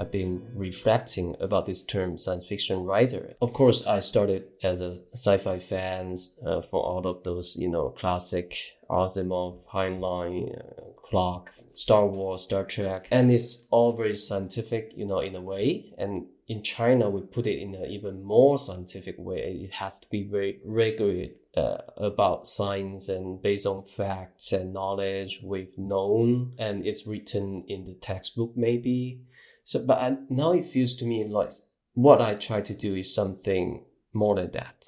I've been reflecting about this term science fiction writer. Of course, I started as a sci-fi fan for all of those, classic Asimov, Heinlein, Clarke, Star Wars, Star Trek. And it's all very scientific, in a way. And in China, we put it in an even more scientific way. It has to be very rigorous about science and based on facts and knowledge we've known, and it's written in the textbook maybe. So, but now it feels to me like what I try to do is something more than that,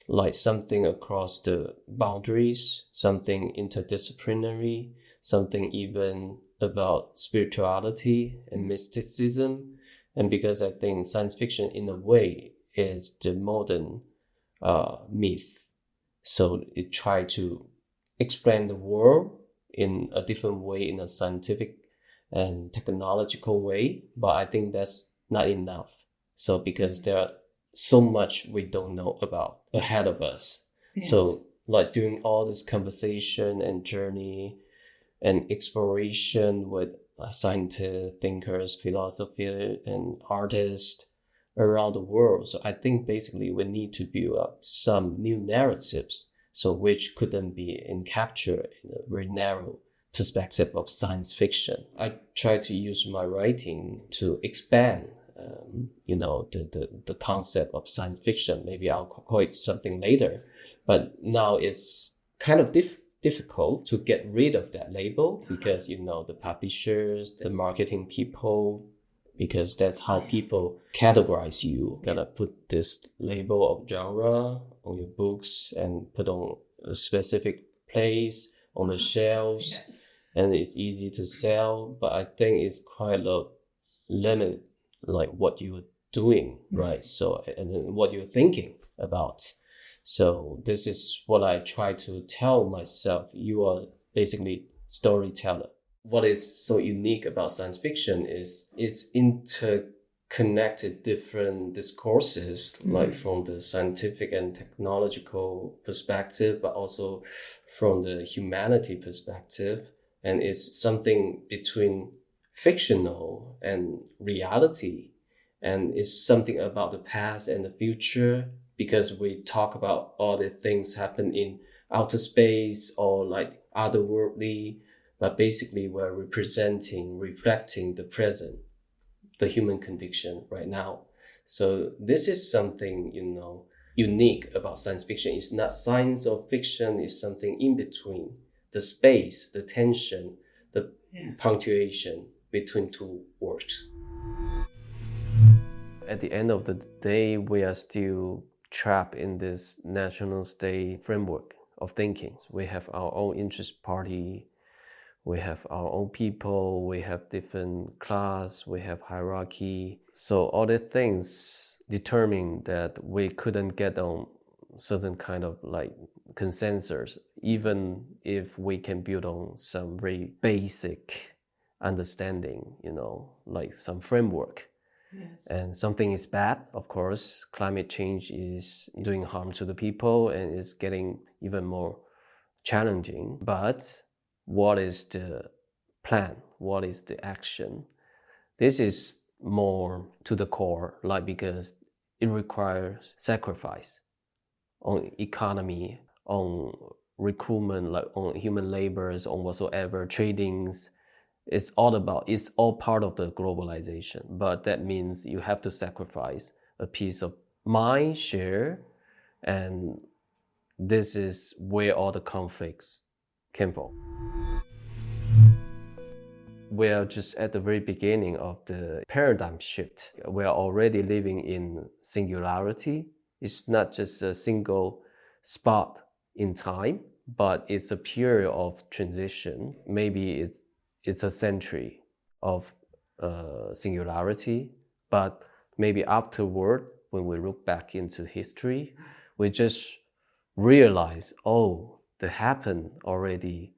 like something across the boundaries, something interdisciplinary, something even about spirituality and mysticism. And because I think science fiction in a way is the modern myth. So it tries to explain the world in a different way, in a scientific and technological way. But I think that's not enough. So because there are so much we don't know about ahead of us. Yes. So like during all this conversation and journey and exploration with scientists, thinkers, philosophers, and artists around the world. So I think basically we need to build up some new narratives, so which couldn't be captured in a very narrow perspective of science fiction. I try to use my writing to expand, the concept of science fiction. Maybe I'll call it something later, but now it's kind of difficult to get rid of that label because, the publishers, the marketing people, because that's how people categorize you. Gotta put this label of genre on your books and put on a specific place on the shelves. Yes. And it's easy to sell, but I think it's quite a limit, like what you're doing, right? So, and then what you're thinking about. So this is what I try to tell myself. You are basically storyteller. What is so unique about science fiction is it's interconnected different discourses, like from the scientific and technological perspective, but also from the humanity perspective. And it's something between fictional and reality. And it's something about the past and the future, because we talk about all the things happen in outer space or like otherworldly, but basically we're reflecting the present, the human condition right now. So this is something, unique about science fiction. It's not science or fiction, it's something in between. The space, the tension, the punctuation between two words. At the end of the day, we are still trapped in this national state framework of thinking. We have our own interest party, we have our own people, we have different class, we have hierarchy. So all the things determine that we couldn't get on certain kind of like consensus, even if we can build on some very basic understanding, like some framework. Yes. And something is bad, of course. Climate change is doing harm to the people and it's getting even more challenging. But what is the plan? What is the action? This is more to the core, like because it requires sacrifice on economy, on recruitment, like on human labors, on whatsoever, tradings. It's all part of the globalization, but that means you have to sacrifice a piece of mind share, and this is where all the conflicts came from. We are just at the very beginning of the paradigm shift. We are already living in singularity. It's not just a single spot in time, but it's a period of transition. Maybe it's a century of singularity, but maybe afterward, when we look back into history, we just realize, that happened already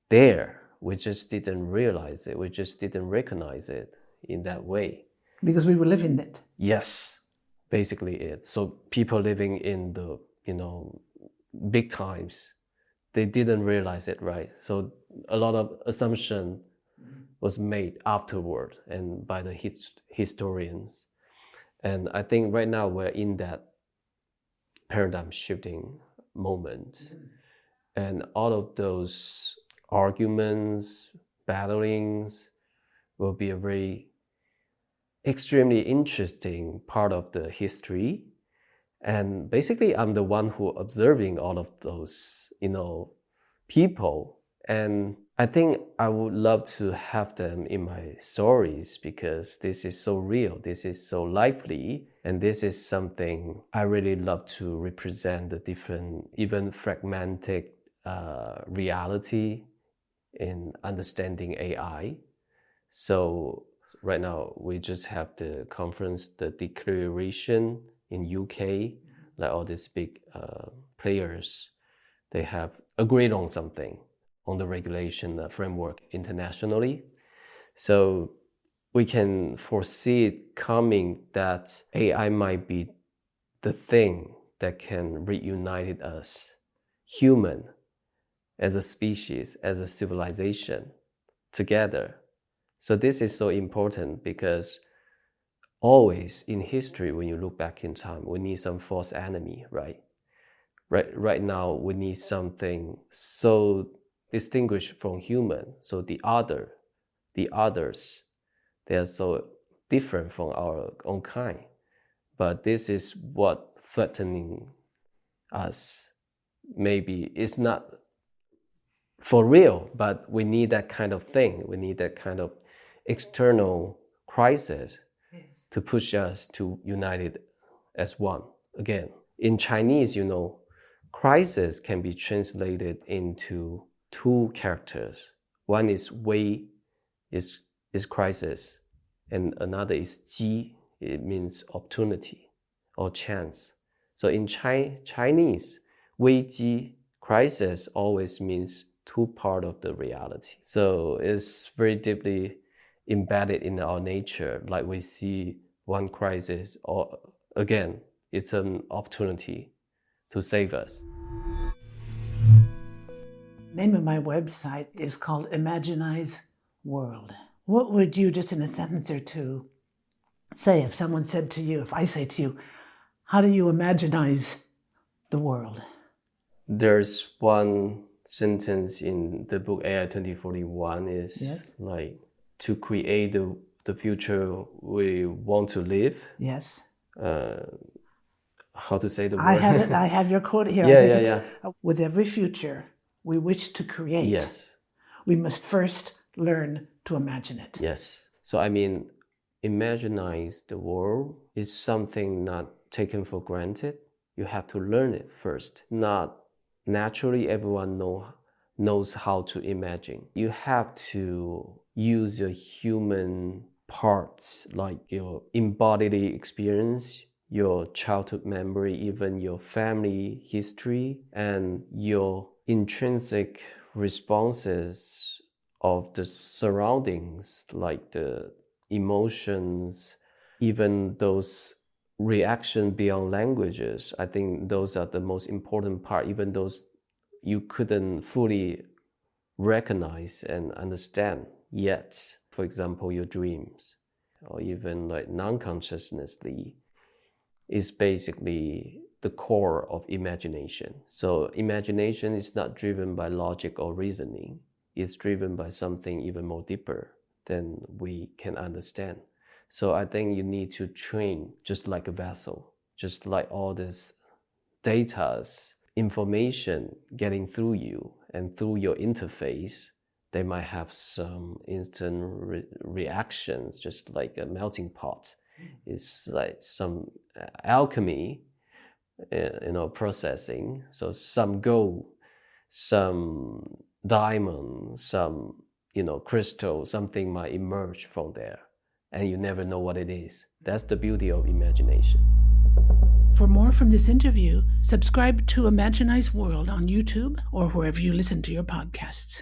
there. We just didn't realize it. We just didn't recognize it in that way. Because we were living it. Yes, basically it. So people living in the, big times, they didn't realize it, right? So a lot of assumption was made afterward and by the historians. And I think right now we're in that paradigm shifting moment. And all of those arguments, battlings will be a very extremely interesting part of the history. And basically, I'm the one who observing all of those, people. And I think I would love to have them in my stories because this is so real, this is so lively, and this is something I really love to represent the different, even fragmented reality in understanding AI. So right now we just have the conference, the declaration in UK, like all these big players, they have agreed on something, on the regulation framework internationally. So we can foresee it coming that AI might be the thing that can reunite us, human, as a species, as a civilization, together. So this is so important because always in history, when you look back in time, we need some false enemy, right? Right now, we need something so distinguished from human. So the others, they are so different from our own kind. But this is what threatening us. Maybe it's not for real, but we need that kind of thing. We need that kind of external crisis to push us to unite it as one again. In Chinese, crisis can be translated into two characters. One is wei, is crisis, and another is ji. It means opportunity or chance. So in Chinese, wei ji, crisis always means two part of the reality. So it's very deeply embedded in our nature. Like we see one crisis, or again, it's an opportunity to save us. Name of my website is called Imaginize World. What would you, just in a sentence or two, say if someone said to you, if I say to you, how do you imaginize the world? There's one sentence in the book AI 2041 is like to create the future we want to live. Yes. How to say the word? I have your quote here. Yeah. With every future we wish to create, we must first learn to imagine it. Yes. So I mean, imaginize the world is something not taken for granted. You have to learn it first. Not naturally everyone knows how to imagine. You have to use your human parts, like your embodied experience, your childhood memory, even your family history, and your intrinsic responses of the surroundings, like the emotions, even those reaction beyond languages. I think those are the most important part, even those you couldn't fully recognize and understand yet. For example, your dreams, or even like non-consciously, is basically the core of imagination. So imagination is not driven by logic or reasoning. It's driven by something even more deeper than we can understand. So I think you need to train just like a vessel, just like all this data, information getting through you and through your interface. They might have some instant reactions, just like a melting pot. It's like some alchemy, processing. So some gold, some diamond, some, crystal, something might emerge from there. And you never know what it is. That's the beauty of imagination. For more from this interview, subscribe to Imaginize World on YouTube or wherever you listen to your podcasts.